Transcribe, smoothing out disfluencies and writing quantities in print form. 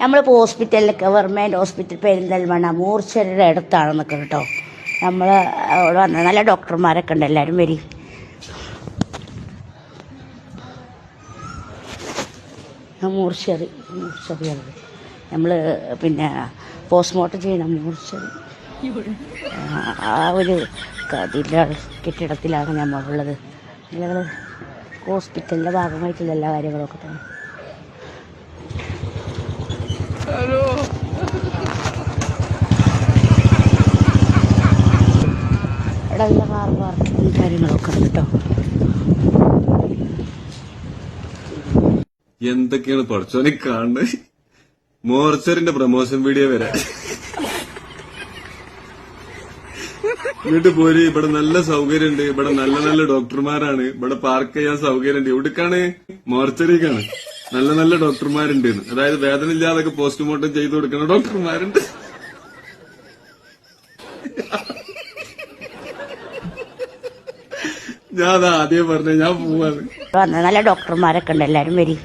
നമ്മളിപ്പോൾ ഹോസ്പിറ്റലിൽ government hospital Perinthalmanna മൂർച്ചയുടെ അടുത്താണ് നിൽക്കുന്നത് കേട്ടോ. നമ്മൾ അവിടെ വന്ന നല്ല ഡോക്ടർമാരൊക്കെ ഉണ്ട്, എല്ലാവരും വരി. മൂർച്ചറിയാണ് നമ്മൾ പിന്നെ പോസ്റ്റ്മോർട്ടം ചെയ്യണം. മൂർച്ചറി ആ ഒരു കെട്ടിടത്തിലാണ് നമ്മളുള്ളത്. ഞങ്ങൾ ഹോസ്പിറ്റലിൻ്റെ ഭാഗമായിട്ടുള്ള എല്ലാ കാര്യങ്ങളൊക്കെ തന്നെ. ഇവിടെ നല്ല കാർ പാർക്കിങ്ങും കാര്യങ്ങളൊക്കെ ഉണ്ട് കേട്ടോ. എന്തൊക്കെയാണ് പഠിച്ചോനെ കാണുന്നത്? മോർച്ചറിന്റെ പ്രമോഷൻ വീഡിയോ വരെ വീട്ടിൽ പോരി. ഇവിടെ നല്ല സൗകര്യമുണ്ട്, ഇവിടെ നല്ല നല്ല ഡോക്ടർമാരാണ്, ഇവിടെ പാർക്ക് ചെയ്യാൻ സൗകര്യമുണ്ട്. എവിടേക്കാണ്? മോർച്ചറിക്കാണ്. നല്ല നല്ല ഡോക്ടർമാരുണ്ട്, അതായത് വേദന ഇല്ലാതൊക്കെ പോസ്റ്റ്മോർട്ടം ചെയ്തു കൊടുക്കുന്ന ഡോക്ടർമാരുണ്ട്. ഞാൻ ആദ്യം പറഞ്ഞ ഞാൻ പോവാണ്. നല്ല ഡോക്ടർമാരൊക്കെ ഉണ്ട്, എല്ലാവരും വരി.